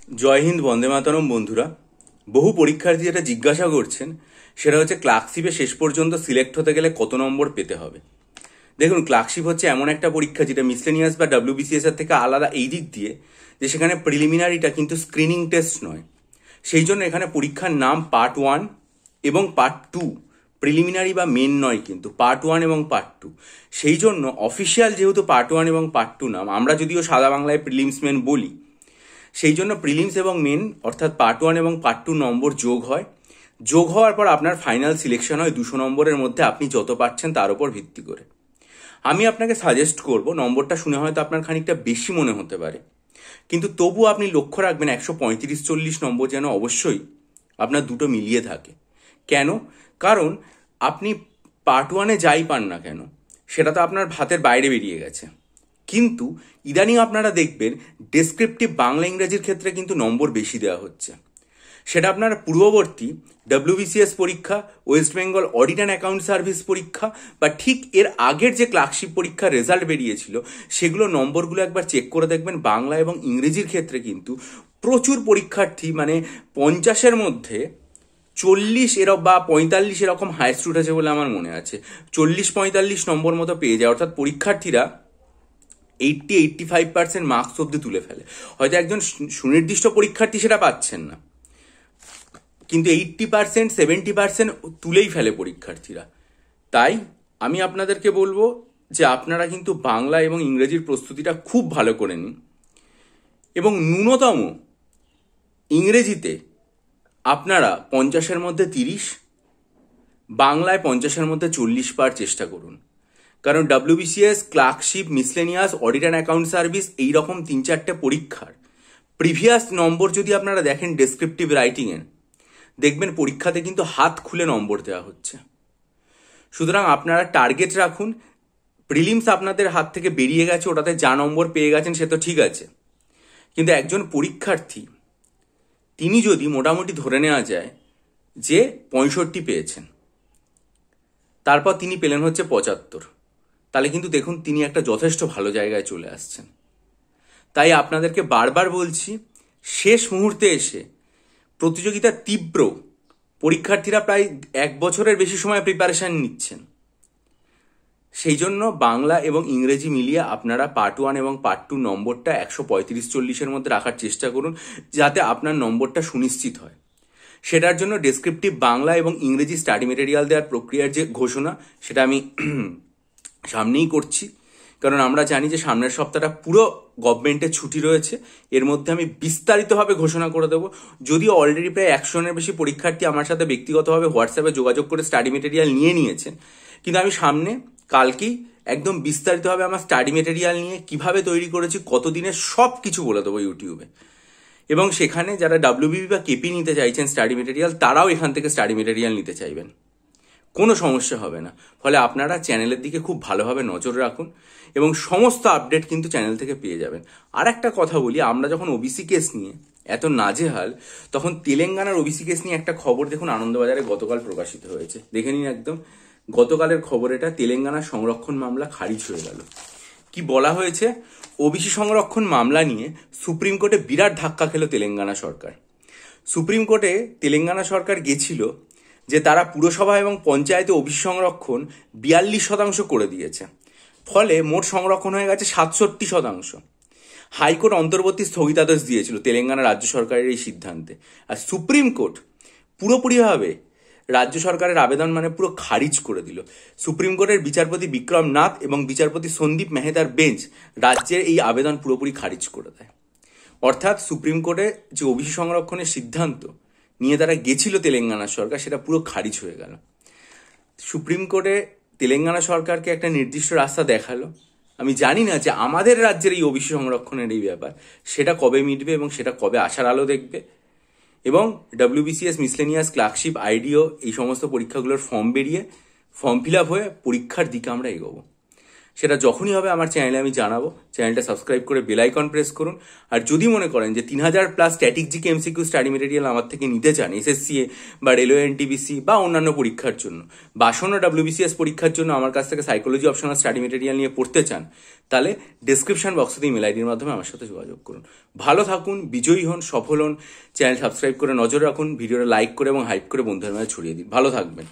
জয় হিন্দ, বন্দে মাতরম। বন্ধুরা, বহু পরীক্ষার্থী যেটা জিজ্ঞাসা করছেন সেটা হচ্ছে ক্লার্কশিপে শেষ পর্যন্ত সিলেক্ট হতে গেলে কত নম্বর পেতে হবে। দেখুন, ক্লার্কশিপ হচ্ছে এমন একটা পরীক্ষা যেটা মিসলেনিয়াস বা ডাব্লিউবিসিএস এর থেকে আলাদা এই দিক দিয়ে যে সেখানে প্রিলিমিনারিটা কিন্তু স্ক্রিনিং টেস্ট নয়। সেই জন্য এখানে পরীক্ষার নাম পার্ট 1 এবং পার্ট 2, প্রিলিমিনারি বা মেন নয়, কিন্তু পার্ট 1 এবং পার্ট 2। সেই জন্য অফিসিয়াল যেহেতু পার্ট 1 এবং পার্ট 2 নাম, আমরা যদিও সাদা বাংলায় প্রিলিমস মেন বলি, সেই জন্য প্রিলিমস এবং মেন অর্থাৎ পার্ট 1 এবং পার্ট 2 নম্বর যোগ হয়। যোগ হওয়ার পর আপনার ফাইনাল সিলেকশন হয় 200 নম্বরের মধ্যে আপনি যত পাচ্ছেন তার উপর ভিত্তি করে। আমি আপনাকে সাজেস্ট করব, নম্বরটা শুনে হয়তো আপনার খানিকটা বেশি মনে হতে পারে, কিন্তু তবু আপনি লক্ষ্য রাখবেন 135-40 নম্বর যেন অবশ্যই আপনার দুটো মিলিয়ে থাকে। কেন? কারণ আপনি পার্ট 1-এ যাই পান না কেন, সেটা তো আপনার হাতের বাইরে বেরিয়ে গেছে। কিন্তু ইদানিং আপনারা দেখবেন ডেসক্রিপটিভ বাংলা ইংরেজির ক্ষেত্রে কিন্তু নম্বর বেশি দেওয়া হচ্ছে। সেটা আপনার পূর্ববর্তী ডাব্লিউবিসিএস পরীক্ষা, West Bengal audit and account service পরীক্ষা বা ঠিক এর আগের যে ক্লার্কশিপ পরীক্ষার রেজাল্ট বেরিয়েছিল সেগুলো নম্বরগুলো একবার চেক করে দেখবেন। বাংলা এবং ইংরেজির ক্ষেত্রে কিন্তু প্রচুর পরীক্ষার্থী, মানে 50-এর মধ্যে 40 এরকম বা 45 এরকম হাইস্ট উঠেছে বলে আমার মনে আছে। 40-45 নম্বর মতো পেয়ে যায়, অর্থাৎ পরীক্ষার্থীরা 80-85% মার্কস অব্দি তুলে ফেলে। হয়তো একজন সুনির্দিষ্ট পরীক্ষার্থী সেটা পাচ্ছেন না, কিন্তু 80%-70% তুলেই ফেলে পরীক্ষার্থীরা। তাই আমি আপনাদেরকে বলবো যে আপনারা কিন্তু বাংলা এবং ইংরেজির প্রস্তুতিটা খুব ভালো করে নিন, এবং ন্যূনতম ইংরেজিতে আপনারা 50-এর মধ্যে 30, বাংলায় 50-এর মধ্যে 40 পাওয়ার চেষ্টা করুন। কারণ WBCS, clerkship, miscellaneous, audit and account service, এইরকম 3-4টে পরীক্ষার প্রিভিয়াস নম্বর যদি আপনারা দেখেন ডেসক্রিপটিভ রাইটিংয়ের, দেখবেন পরীক্ষাতে কিন্তু হাত খুলে নম্বর দেওয়া হচ্ছে। সুতরাং আপনারা টার্গেট রাখুন। প্রিলিমস আপনাদের হাত থেকে বেরিয়ে গেছে, ওটাতে যা নম্বর পেয়ে গেছেন সে তো ঠিক আছে, কিন্তু একজন পরীক্ষার্থী তিনি যদি মোটামুটি ধরে নেওয়া যায় যে 65 পেয়েছেন, তারপর তিনি পেলেন হচ্ছে 75, তাহলে কিন্তু দেখুন তিনি একটা যথেষ্ট ভালো জায়গায় চলে আসছেন। তাই আপনাদেরকে বারবার বলছি, শেষ মুহূর্তে এসে প্রতিযোগিতা তীব্র, পরীক্ষার্থীরা প্রায় 1 বছরের বেশি সময় প্রিপারেশন নিচ্ছেন। সেই জন্য বাংলা এবং ইংরেজি মিলিয়ে আপনারা পার্ট 1 এবং পার্ট 2 নম্বরটা 135-40-এর মধ্যে রাখার চেষ্টা করুন, যাতে আপনার নম্বরটা সুনিশ্চিত হয়। সেটার জন্য ডেসক্রিপটিভ বাংলা এবং ইংরেজি স্টাডি মেটেরিয়াল দেওয়ার প্রক্রিয়ার যে ঘোষণা, সেটা আমি সামনেই করছি। কারণ আমরা জানি যে সামনের সপ্তাহটা পুরো গভর্নমেন্টের ছুটি রয়েছে, এর মধ্যে আমি বিস্তারিতভাবে ঘোষণা করে দেবো। যদিও অলরেডি প্রায় 100 জনের বেশি পরীক্ষার্থী আমার সাথে ব্যক্তিগতভাবে হোয়াটসঅ্যাপে যোগাযোগ করে স্টাডি মেটেরিয়াল নিয়ে নিয়েছেন, কিন্তু আমি সামনে কালকেই একদম বিস্তারিতভাবে আমার স্টাডি মেটেরিয়াল নিয়ে কিভাবে তৈরি করেছি, কতদিনের, সব কিছু বলে দেবো ইউটিউবে। এবং সেখানে যারা ডাব্লিউবিপি বা কেপি নিতে চাইছেন স্টাডি মেটেরিয়াল, তারাও এখান থেকে স্টাডি মেটেরিয়াল নিতে চাইবেন, কোনো সমস্যা হবে না। ফলে আপনারা চ্যানেলের দিকে খুব ভালোভাবে নজর রাখুন এবং সমস্ত আপডেট কিন্তু চ্যানেল থেকে পেয়ে যাবেন। আর একটা কথা বলি, আমরা যখন ওবিসি কেস নিয়ে এত নাজেহাল, তখন তেলেঙ্গানার ওবিসি কেস নিয়ে একটা খবর দেখুন আনন্দবাজারে গতকাল প্রকাশিত হয়েছে। দেখে নিন, একদম গতকালের খবর এটা। তেলেঙ্গানার সংরক্ষণ মামলা খারিজ হয়ে গেল। কি বলা হয়েছে? ওবিসি সংরক্ষণ মামলা নিয়ে সুপ্রিম কোর্টে বিরাট ধাক্কা খেল তেলেঙ্গানা সরকার। সুপ্রিম কোর্টে তেলেঙ্গানা সরকার গেছিল যে তারা পুরসভা এবং পঞ্চায়েতে ওবিসি সংরক্ষণ 42% করে দিয়েছে, ফলে মোট সংরক্ষণ হয়ে গেছে 67%। হাইকোর্ট অন্তর্বর্তী স্থগিতাদেশ দিয়েছিল তেলেঙ্গানা রাজ্য সরকারের এই সিদ্ধান্তে, আর সুপ্রিম কোর্ট পুরোপুরিভাবে রাজ্য সরকারের আবেদন পুরো খারিজ করে দিল। সুপ্রিম কোর্টের বিচারপতি বিক্রম নাথ এবং বিচারপতি সন্দীপ মেহতার বেঞ্চ রাজ্যের এই আবেদন পুরোপুরি খারিজ করে দেয়। অর্থাৎ সুপ্রিম কোর্টে যে ওবিসি সংরক্ষণের সিদ্ধান্ত নিয়ে তারা গেছিল তেলেঙ্গানা সরকার, সেটা পুরো খারিজ হয়ে গেল। সুপ্রিম কোর্টে তেলেঙ্গানা সরকারকে একটা নির্দিষ্ট রাস্তা দেখালো। আমি জানি না যে আমাদের রাজ্যের এই ওবিসি সংরক্ষণের এই ব্যাপার সেটা কবে মিটবে এবং সেটা কবে আসার আলো দেখবে। এবং ডাব্লিউবিসিএস, মিসলেনিয়াস, ক্লার্কশিপ, আইডিও, এই সমস্ত পরীক্ষাগুলোর ফর্ম বেরিয়ে ফর্ম ফিল আপ হয়ে পরীক্ষার দিকে আমরা এগোবো। সেটা যখনই হবে আমার চ্যানেলে আমি জানাবো। চ্যানেলটা সাবস্ক্রাইব করে বেল আইকন প্রেস করুন। আর যদি মনে করেন যে 3000+ static GK MCQ study material আমার থেকে নিতে চান এসএসসিএ বা রেলওয়ে এনটিপিসি বা অন্যান্য পরীক্ষার জন্য বা আসন্ন WBCS পরীক্ষার জন্য আমার কাছ থেকে সাইকোলজি অপশনাল স্টাডি মেটেরিয়াল নিয়ে পড়তে চান, তাহলে ডেসক্রিপশন বক্সে ইমেল আইডির মাধ্যমে আমার সাথে যোগাযোগ করুন। ভালো থাকুন, বিজয়ী হন, সফল হন। চ্যানেল সাবস্ক্রাইব করে নজর রাখুন, ভিডিওটা লাইক করে এবং হাইপ করে বন্ধুদের মাঝে ছড়িয়ে দিন। ভালো থাকবেন।